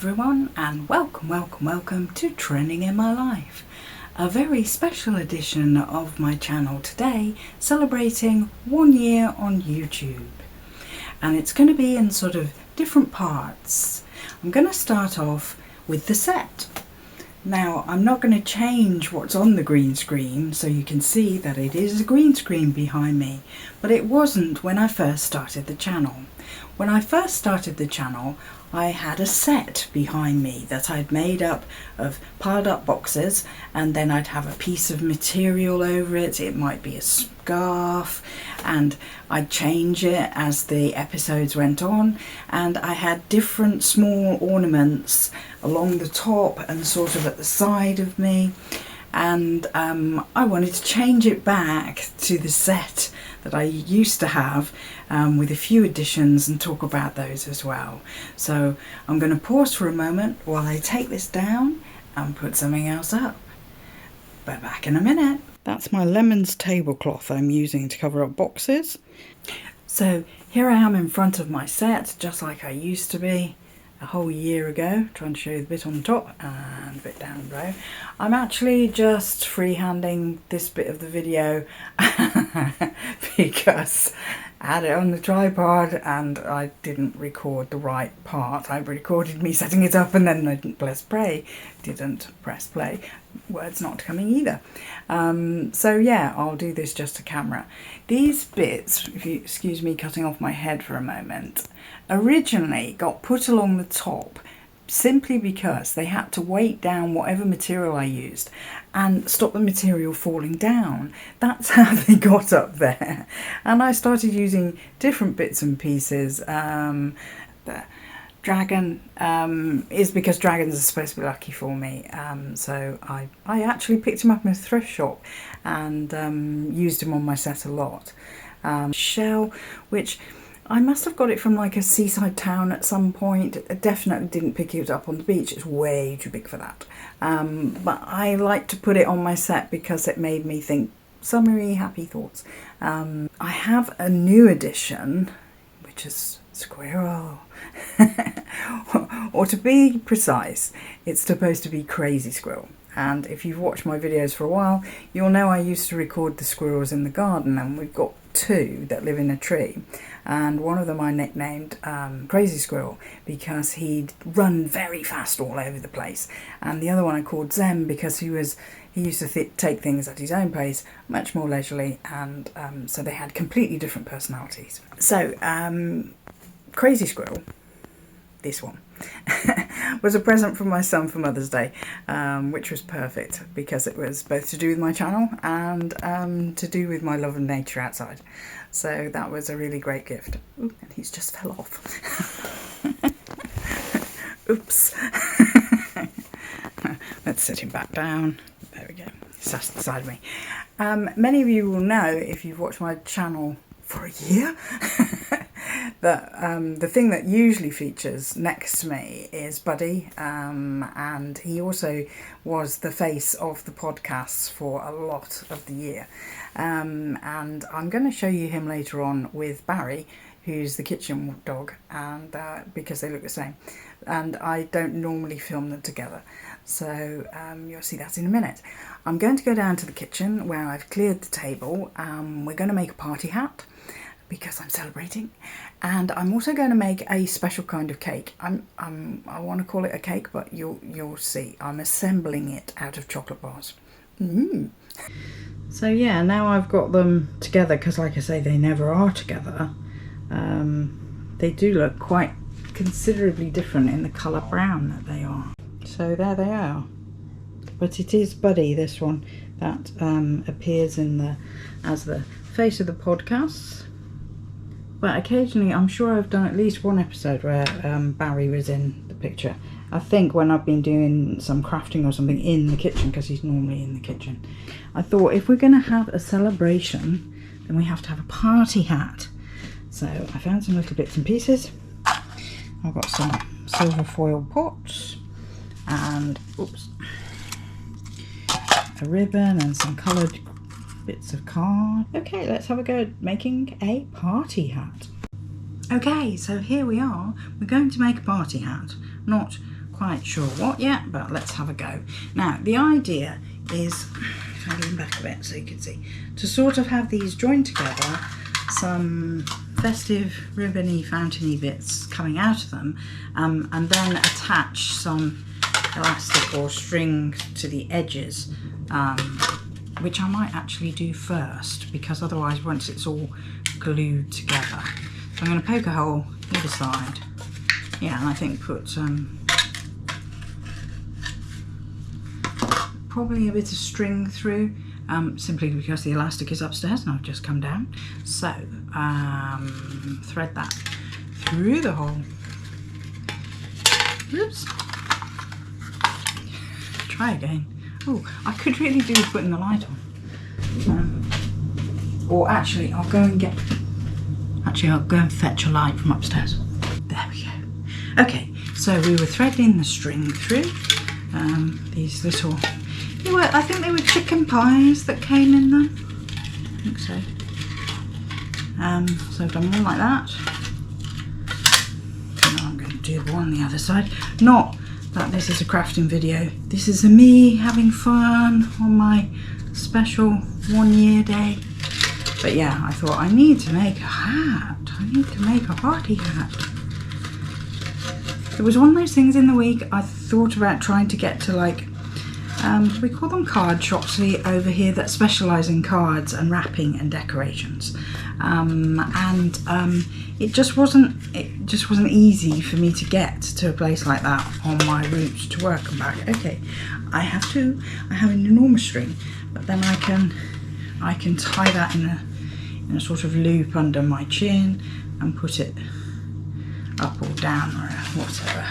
everyone, and welcome to Trending in My Life, a very special edition of my channel today, celebrating 1 year on YouTube. And it's going to be in sort of different parts. I'm going to start off with the set. Now, I'm not going to change what's on the green screen, so you can see that it is a green screen behind me, but it wasn't when I first started the channel. When I first started the channel, I had a set behind me that I'd made up of piled up boxes, and then I'd have a piece of material over it. It might be a scarf, and I'd change it as the episodes went on, and I had different small ornaments along the top and sort of at the side of me, and I wanted to change it back to the set that I used to have, with a few additions, and talk about those as well. So I'm going to pause for a moment while I take this down and put something else up. Be back in a minute. That's my lemons tablecloth I'm using to cover up boxes. So here I am in front of my set, just like I used to be a whole year ago, trying to show you the bit on the top and a bit down below. I'm actually just freehanding this bit of the video because I had it on the tripod and I didn't record the right part. I recorded me setting it up and then I didn't press play. Words not coming either. So yeah, I'll do this just to camera. These bits, if you excuse me cutting off my head for a moment, originally got put along the top simply because they had to weight down whatever material I used and stop the material falling down. That's how they got up there. And I started using different bits and pieces. The dragon is because dragons are supposed to be lucky for me. So I actually picked him up in a thrift shop and used him on my set a lot. Shell, which I must have got it from like a seaside town at some point. I definitely didn't pick it up on the beach. It's way too big for that. But I like to put it on my set because it made me think summery, happy thoughts. I have a new addition, which is Squirrel. Or to be precise, it's supposed to be Crazy Squirrel. And if you've watched my videos for a while, you'll know I used to record the squirrels in the garden, and we've got two that live in a tree. And one of them I nicknamed Crazy Squirrel because he'd run very fast all over the place. And the other one I called Zen because he used to take things at his own pace, much more leisurely, and so they had completely different personalities. So Crazy Squirrel, this one, was a present from my son for Mother's Day, which was perfect because it was both to do with my channel and to do with my love of nature outside. So that was a really great gift. Ooh, and he's just fell off. Oops. Let's set him back down. There we go. He sat beside me. Many of you will know, if you've watched my channel for a year, that the thing that usually features next to me is Buddy, and he also was the face of the podcasts for a lot of the year, and I'm going to show you him later on with Barry, who's the kitchen dog, and because they look the same, and I don't normally film them together, so you'll see that in a minute. I'm going to go down to the kitchen where I've cleared the table. We're going to make a party hat because I'm celebrating, and I'm also going to make a special kind of cake. I want to call it a cake, but you'll see. I'm assembling it out of chocolate bars. So yeah, now I've got them together because, like I say, they never are together. They do look quite considerably different in the colour brown that they are. So there they are. But it is Buddy, this one, that appears as the face of the podcasts. But occasionally, I'm sure I've done at least one episode where Barry was in the picture. I think when I've been doing some crafting or something in the kitchen, because he's normally in the kitchen. I thought if we're going to have a celebration, then we have to have a party hat. So I found some little bits and pieces. I've got some silver foil pots and a ribbon and some coloured bits of card. Okay, let's have a go at making a party hat. Okay, so here we are. We're going to make a party hat. Not quite sure what yet, but let's have a go. Now, the idea is, if I lean back a bit so you can see, to sort of have these joined together, some festive ribbony fountainy bits coming out of them, and then attach some elastic or string to the edges, which I might actually do first, because otherwise once it's all glued together. So I'm going to poke a hole either side. Yeah, and I think put probably a bit of string through, simply because the elastic is upstairs and I've just come down. So thread that through the hole. Oops. Try again. Oh, I could really do with putting the light on. Or actually, I'll go and fetch a light from upstairs. There we go. Okay, so we were threading the string through these little, I think they were chicken pies that came in them. I think so. So I've done one like that. Now I'm going to do one on the other side. Not that this is a crafting video. This is me having fun on my special 1 year day. But yeah, I thought I need to make a hat. I need to make a party hat. It was one of those things in the week I thought about trying to get to, like, we call them card shops over here that specialise in cards and wrapping and decorations. It just wasn't easy for me to get to a place like that on my route to work and back. Okay, I have an enormous string, but then I can tie that in a sort of loop under my chin and put it up or down or whatever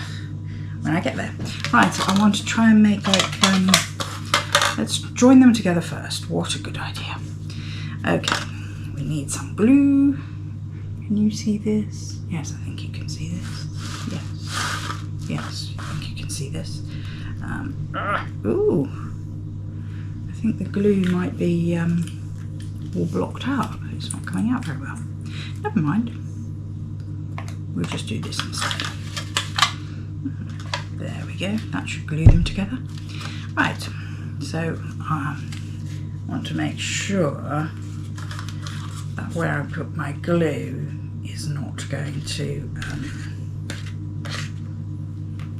when I get there. Right, so I want to try and make like, let's join them together first. What a good idea. Okay, we need some glue. Can you see this? Yes, I think you can see this. Yes, I think you can see this. Ooh, I think the glue might be all blocked up. It's not coming out very well. Never mind. We'll just do this instead. There we go. That should glue them together. Right. So I want to make sure that where I put my glue is not going to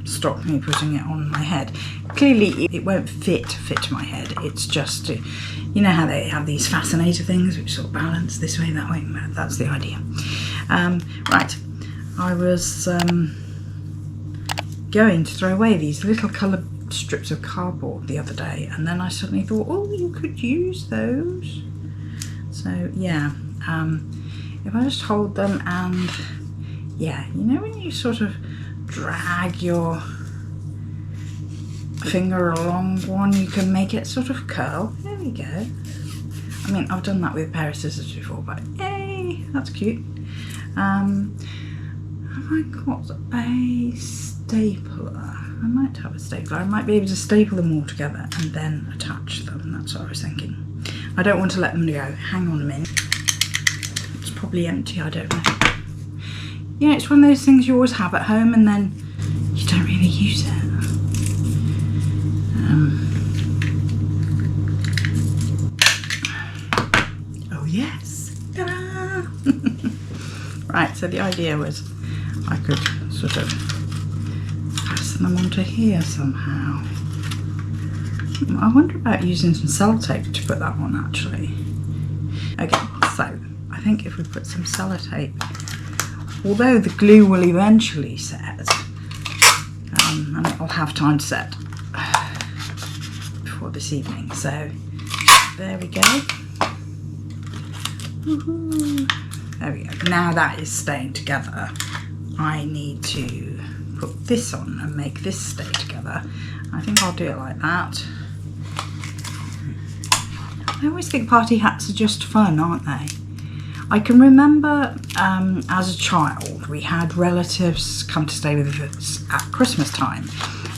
stop me putting it on my head. Clearly it won't fit my head. It's just to, you know how they have these fascinator things which sort of balance this way, that way. That's the idea. Right, I was going to throw away these little coloured strips of cardboard the other day, and then I suddenly thought, oh, you could use those. So yeah, if I just hold them and, yeah, you know when you sort of drag your finger along one, you can make it sort of curl. There we go. I mean, I've done that with a pair of scissors before, but yay, that's cute. Have I got a stapler? I might have a stapler. I might be able to staple them all together and then attach them. That's what I was thinking. I don't want to let them go. Hang on a minute. It's probably empty, I don't know. You know, it's one of those things you always have at home and then you don't really use it. Oh yes! Ta-da! Right, so the idea was I could sort of fasten them onto here somehow. I wonder about using some sellotape to put that on actually. Okay, so I think if we put some sellotape, although the glue will eventually set, and it'll have time to set before this evening, so there we go. Woohoo. There we go. Now that is staying together, I need to put this on and make this stay together. I think I'll do it like that. I always think party hats are just fun, aren't they? I can remember as a child we had relatives come to stay with us at Christmas time,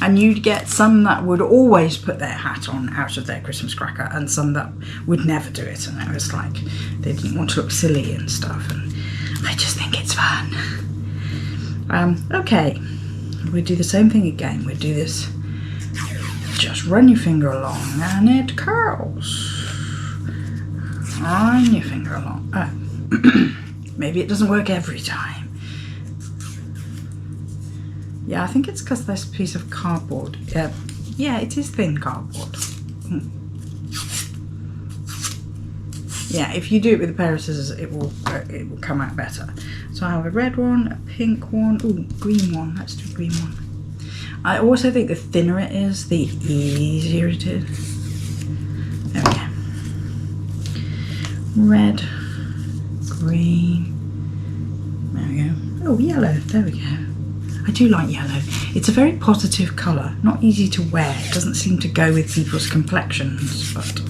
and you'd get some that would always put their hat on out of their Christmas cracker and some that would never do it, and it was like they didn't want to look silly and stuff, and I just think it's fun. Okay, we'll do the same thing again. We'll do this, just run your finger along and it curls. Run your finger along. Oh, maybe it doesn't work every time. Yeah, I think it's because this piece of cardboard, yeah, it is thin cardboard. Yeah, if you do it with a pair of scissors, it will come out better. So I have a red one, a pink one, ooh, green one. Let's do a green one. I also think the thinner it is, the easier it is. There we go. Red, green. There we go. Oh, yellow. There we go. I do like yellow. It's a very positive colour. Not easy to wear. It doesn't seem to go with people's complexions, but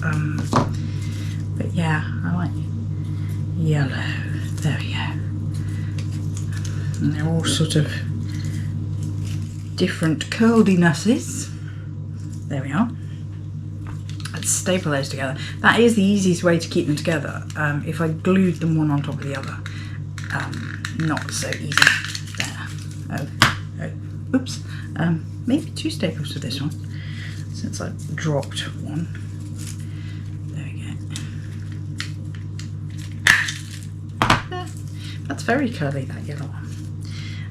yeah, I like yellow. There we go. And they're all sort of different curlinesses. There we are. Let's staple those together. That is the easiest way to keep them together. If I glued them one on top of the other, not so easy. There. Oh, oops. Maybe 2 staples for this one, since I dropped one. There we go. There. That's very curly, that yellow one.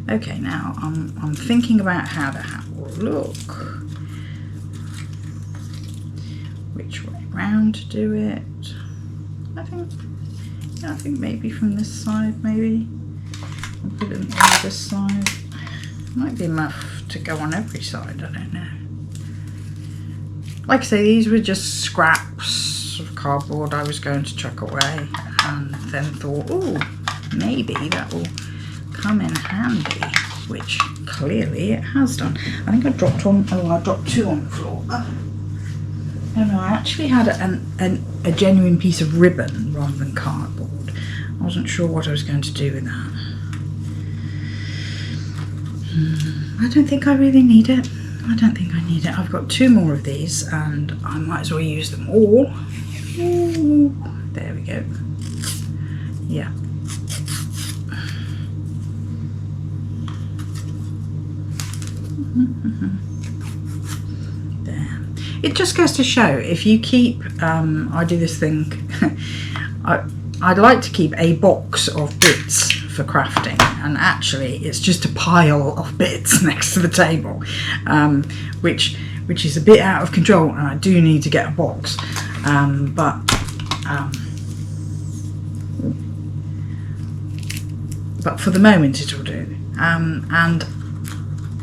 Okay, now I'm thinking about how the hat will look. Which way round to do it? I think maybe from this side, maybe. I'll put it on this side. Might be enough to go on every side, I don't know. Like I say, these were just scraps of cardboard I was going to chuck away, and then thought, oh, maybe that will come in handy, which clearly it has done. I think I dropped one, oh, I dropped 2 on the floor. Oh no, I actually had a genuine piece of ribbon rather than cardboard. I wasn't sure what I was going to do with that. I don't think I really need it. I don't think I need it. I've got 2 more of these and I might as well use them all. Ooh, there we go. Yeah. There. It just goes to show, if you keep, I do this thing, I'd like to keep a box of bits for crafting, and actually it's just a pile of bits next to the table, which is a bit out of control, and I do need to get a box, but for the moment it'll do. And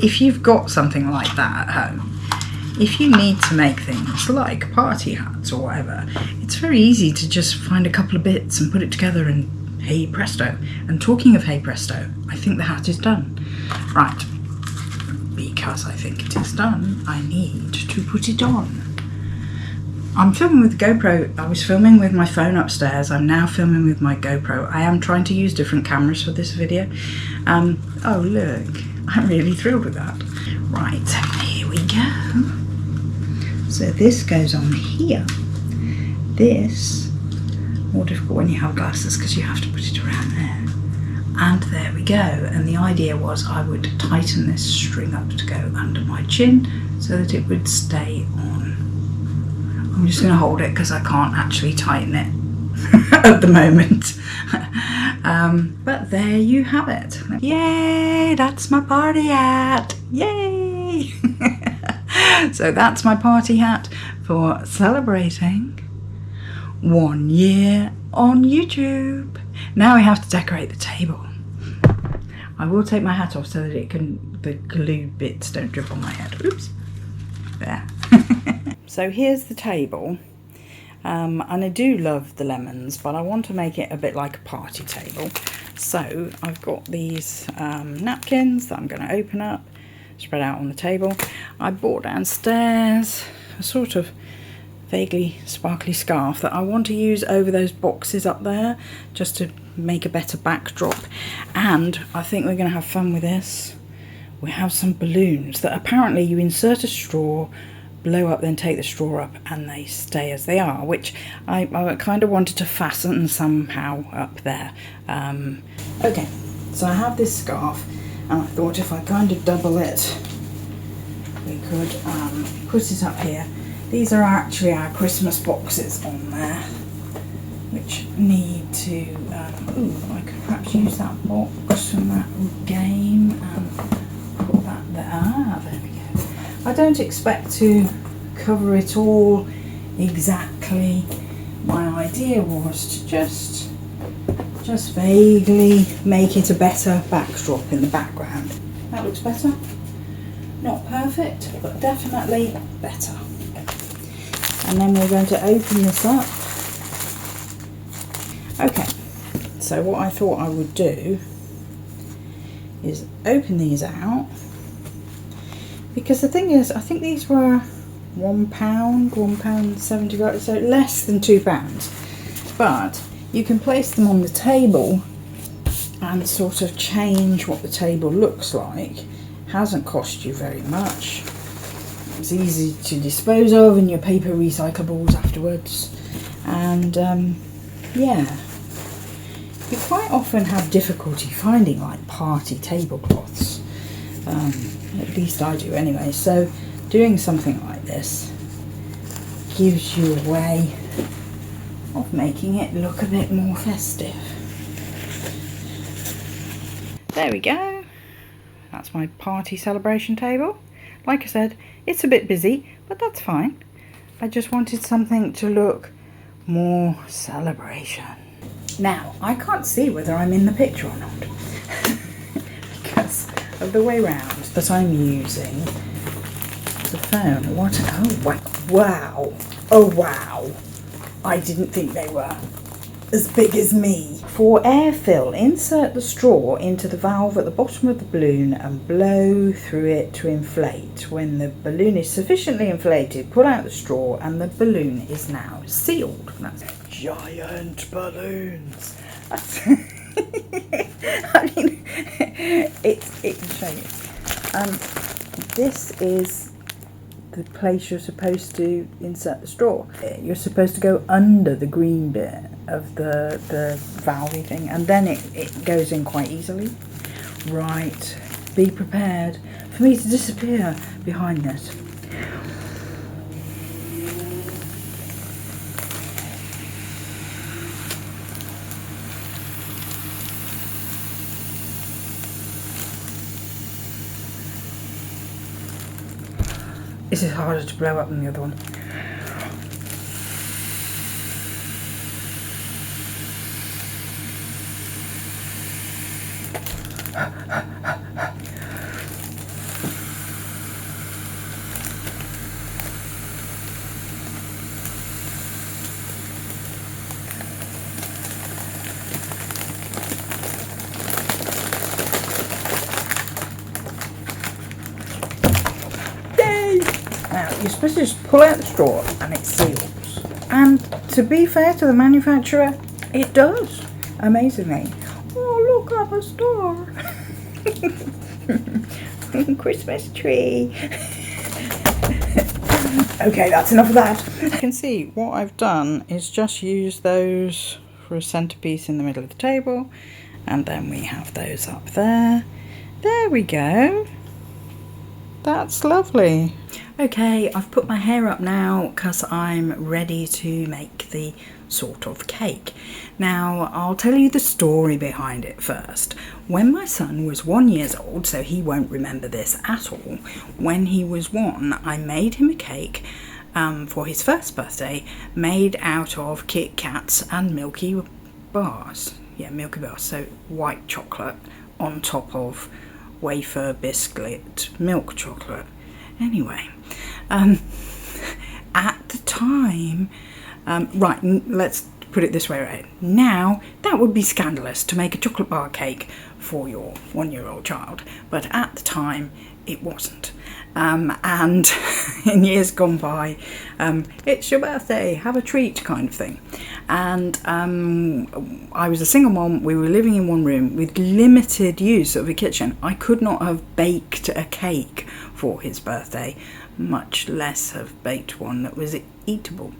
if you've got something like that at home, if you need to make things like party hats or whatever, it's very easy to just find a couple of bits and put it together and hey presto. And talking of hey presto, I think the hat is done. Right, because I think it is done, I need to put it on. I'm filming with the GoPro. I was filming with my phone upstairs. I'm now filming with my GoPro. I am trying to use different cameras for this video. Oh look, I'm really thrilled with that. Right, here we go. So this goes on here. This, more difficult when you have glasses because you have to put it around there. And there we go. And the idea was I would tighten this string up to go under my chin so that it would stay on. I'm just going to hold it because I can't actually tighten it at the moment. But there you have it. Yay, that's my party hat. Yay! So that's my party hat for celebrating 1 year on YouTube. Now we have to decorate the table. I will take my hat off so that the glue bits don't drip on my head. Oops. There. So here's the table. And I do love the lemons, but I want to make it a bit like a party table. So I've got these napkins that I'm going to open up, spread out on the table. I bought downstairs a sort of vaguely sparkly scarf that I want to use over those boxes up there, just to make a better backdrop. And I think we're going to have fun with this. We have some balloons that apparently you insert a straw, blow up, then take the straw up, and they stay as they are, which I kind of wanted to fasten somehow up there. Okay, so I have this scarf, And I thought if I kind of double it, we could put it up here. These are actually our Christmas boxes on there, which need to, I could perhaps use that box from that game and put that there. Ah, there we go. I don't expect to cover it all exactly. My idea was to just vaguely make it a better backdrop in the background. That looks better. Not perfect, but definitely better. And then we're going to open this up. Okay, so what I thought I would do is open these out, because the thing is, I think these were £1.75, so less than £2. But you can place them on the table and sort of change what the table looks like. Hasn't cost you very much. It's easy to dispose of in your paper recyclables afterwards. And yeah, you quite often have difficulty finding like party tablecloths. At least I do anyway. So doing something like this gives you a way of making it look a bit more festive. There we go. That's my party celebration table. Like I said, it's a bit busy, but that's fine. I just wanted something to look more celebration. Now, I can't see whether I'm in the picture or not because of the way round that I'm using the phone. What? Oh, wow. Oh, wow. I didn't think they were as big as me. For air fill, insert the straw into the valve at the bottom of the balloon and blow through it to inflate. When the balloon is sufficiently inflated, pull out the straw and the balloon is now sealed. That's giant balloons. I mean, it can show you. This is the place you're supposed to insert the straw. You're supposed to go under the green bit of the valvey thing, and then it goes in quite easily. Right, be prepared for me to disappear behind this. This is harder to blow up than the other one. Now, you're supposed to just pull out the straw and it seals. And to be fair to the manufacturer, it does, amazingly. Oh, look up a star. Christmas tree. Okay, that's enough of that. You can see what I've done is just use those for a centerpiece in the middle of the table. And then we have those up there. There we go. That's lovely. Okay, I've put my hair up now because I'm ready to make the sort of cake. Now, I'll tell you the story behind it first. When my son was 1 year old, so he won't remember this at all, when he was 1, I made him a cake for his first birthday made out of Kit Kats and Milky Bars. Yeah, Milky Bars, so white chocolate on top of wafer biscuit milk chocolate. Anyway, at the time, right, let's put it this way, right? Now, that would be scandalous to make a chocolate bar cake for your 1 year old child, but at the time, it wasn't. And in years gone by, it's your birthday, have a treat kind of thing. And I was a single mom, we were living in one room with limited use of a kitchen. I could not have baked a cake for his birthday, much less have baked one that was eatable.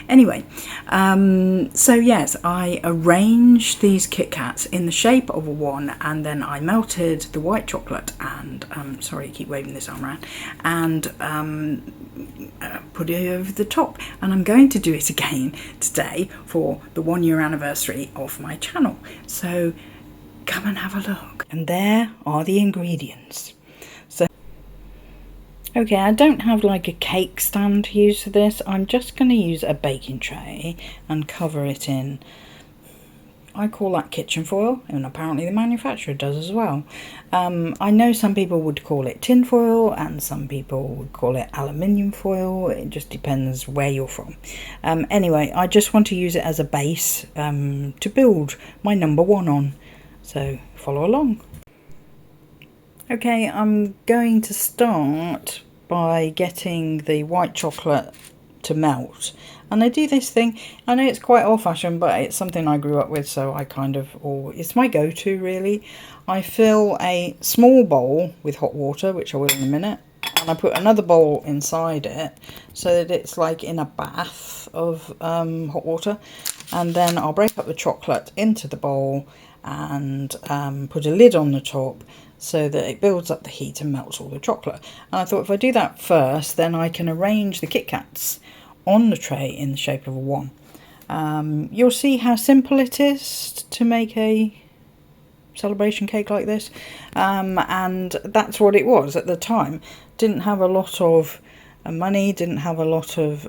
Anyway, so yes, I arranged these Kit Kats in the shape of a 1, and then I melted the white chocolate and sorry, I keep waving this arm around, and put it over the top. And I'm going to do it again today for the 1-year anniversary of my channel, so come and have a look. And there are the ingredients. Okay, I don't have like a cake stand to use for this. I'm just going to use a baking tray and cover it in, I call that kitchen foil, and apparently the manufacturer does as well. I know some people would call it tin foil and some people would call it aluminium foil. It just depends where you're from. Anyway, I just want to use it as a base to build my number 1 on. So follow along. Okay, I'm going to start by getting the white chocolate to melt. And I do this thing, I know it's quite old-fashioned, but it's something I grew up with, so I kind of, it's my go-to really. I fill a small bowl with hot water, which I will in a minute, and I put another bowl inside it so that it's like in a bath of hot water. And then I'll break up the chocolate into the bowl and put a lid on the top so that it builds up the heat and melts all the chocolate. And I thought if I do that first, then I can arrange the Kit Kats on the tray in the shape of a 1. You'll see how simple it is to make a celebration cake like this, and that's what it was at the time. Didn't have a lot of money, didn't have a lot of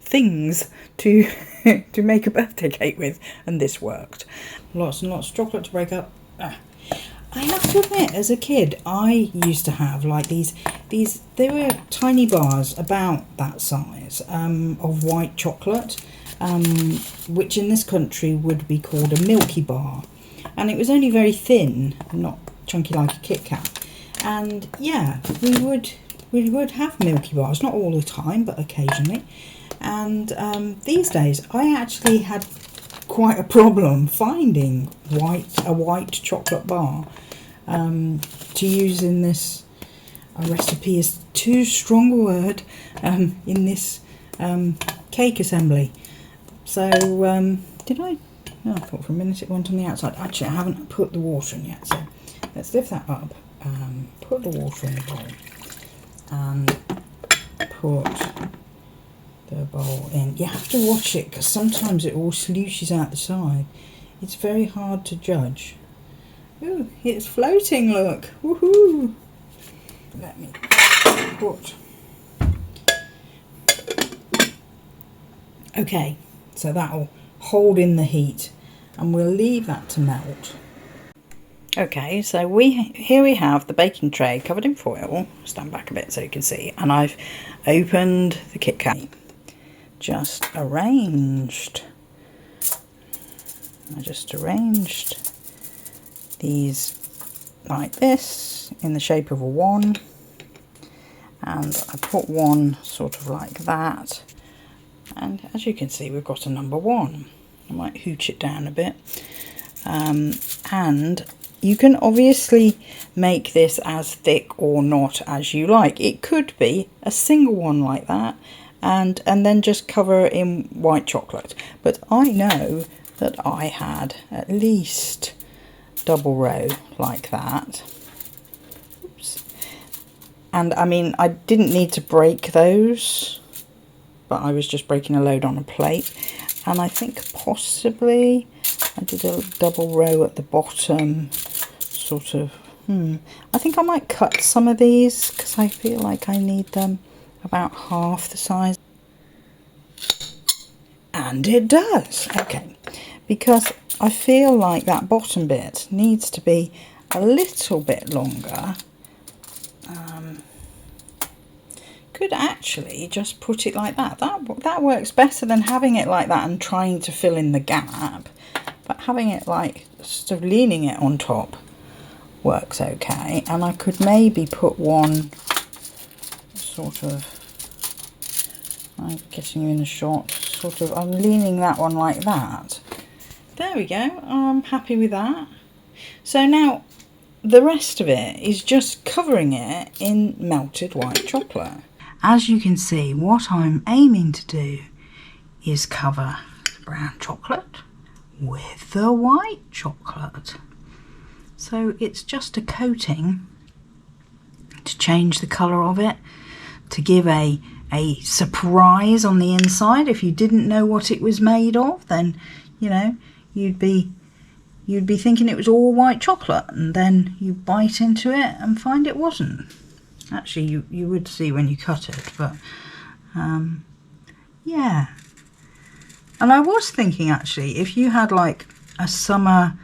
things to to make a birthday cake with, and this worked. Lots and lots of chocolate to break up. I have to admit, as a kid, I used to have like these they were tiny bars about that size of white chocolate, which in this country would be called a Milky Bar, and it was only very thin, not chunky like a Kit Kat. And yeah, we would have Milky Bars, not all the time, but occasionally. And these days, I actually had quite a problem finding a white chocolate bar to use in this. A recipe is too strong a word in this cake assembly. So did I? No, I thought for a minute it went on the outside. Actually, I haven't put the water in yet. So let's lift that up. Put the water in the bowl and put the bowl in. You have to watch it because sometimes it all slooshes out the side. It's very hard to judge. Ooh, it's floating, look. Woohoo! Let me put. Okay, so that'll hold in the heat and we'll leave that to melt. Okay, so here we have the baking tray covered in foil. Stand back a bit so you can see. And I've opened the Kit Kat. Just arranged. I just arranged these like this in the shape of a 1. And I put one sort of like that. And as you can see, we've got a number 1. I might hooch it down a bit. And you can obviously make this as thick or not as you like. It could be a single one like that and then just cover it in white chocolate. But I know that I had at least double row like that. Oops. And I mean, I didn't need to break those, but I was just breaking a load on a plate. And I think possibly I did a double row at the bottom, sort of. I think I might cut some of these because I feel like I need them about half the size. And it does. Okay, because I feel like that bottom bit needs to be a little bit longer. Could actually just put it like that. That works better than having it like that and trying to fill in the gap. But having it like sort of leaning it on top works okay. And I could maybe put one sort of, I'm getting you in a shot, sort of, I'm leaning that one like that. There we go, I'm happy with that. So now the rest of it is just covering it in melted white chocolate. as you can see, what I'm aiming to do is cover the brown chocolate with the white chocolate. So it's just a coating to change the colour of it, to give a surprise on the inside. If you didn't know what it was made of, then, you know, you'd be thinking it was all white chocolate, and then you bite into it and find it wasn't. Actually, you would see when you cut it, but yeah. And I was thinking, actually, if you had like a summer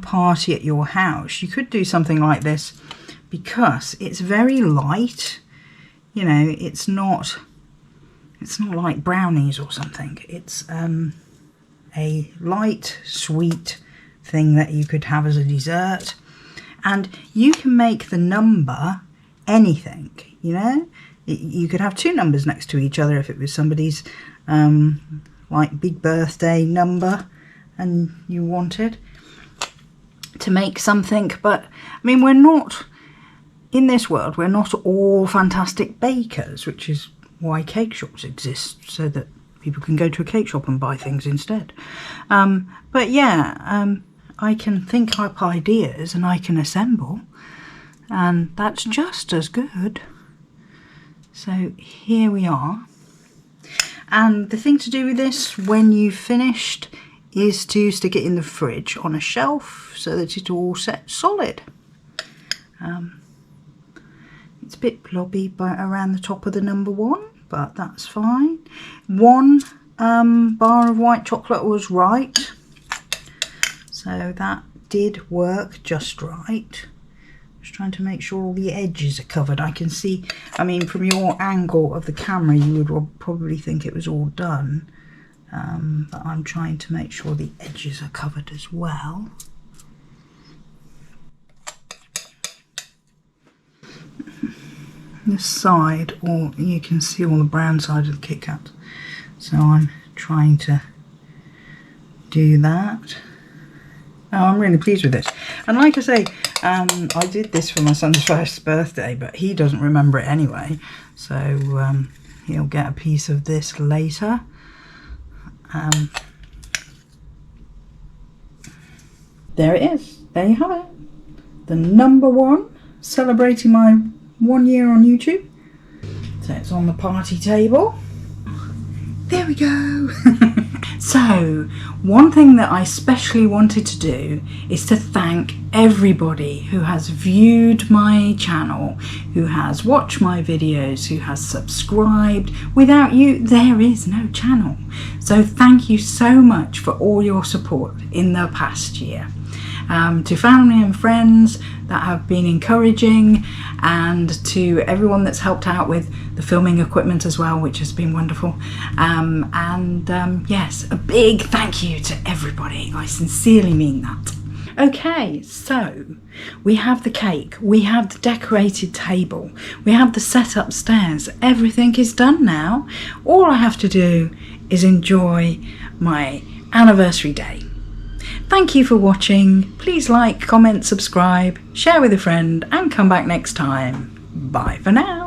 party at your house, you could do something like this, because it's very light. You know, it's not like brownies or something. It's a light, sweet thing that you could have as a dessert. And you can make the number anything, you know. You could have two numbers next to each other if it was somebody's like big birthday number and you wanted to make something. But I mean, we're not, in this world, we're not all fantastic bakers, which is why cake shops exist, so that people can go to a cake shop and buy things instead. But yeah, I can think up ideas and I can assemble, and that's just as good. So here we are. And the thing to do with this when you've finished is to stick it in the fridge on a shelf so that it all sets solid. It's a bit blobby around the top of the number one, but that's fine. One bar of white chocolate was right, so that did work just right. Just trying to make sure all the edges are covered. I can see, I mean, from your angle of the camera, you would probably think it was all done, but I'm trying to make sure the edges are covered as well. This side, or you can see all the brown side of the Kit Kat, so I'm trying to do that. Oh, I'm really pleased with this. And like I say, I did this for my son's first birthday, but he doesn't remember it anyway, so he'll get a piece of this later. There it is. There you have it. The number one, celebrating my 1 year on YouTube. So it's on the party table. There we go. So one thing that I especially wanted to do is to thank everybody who has viewed my channel, who has watched my videos, who has subscribed. Without you, there is no channel. So thank you so much for all your support in the past year. To family and friends that have been encouraging, and to everyone that's helped out with the filming equipment as well, which has been wonderful. Yes, a big thank you to everybody. I sincerely mean that. Okay, so we have the cake, we have the decorated table, we have the set upstairs. Everything is done now. All I have to do is enjoy my anniversary day. Thank you for watching. Please like, comment, subscribe, share with a friend, and come back next time. Bye for now.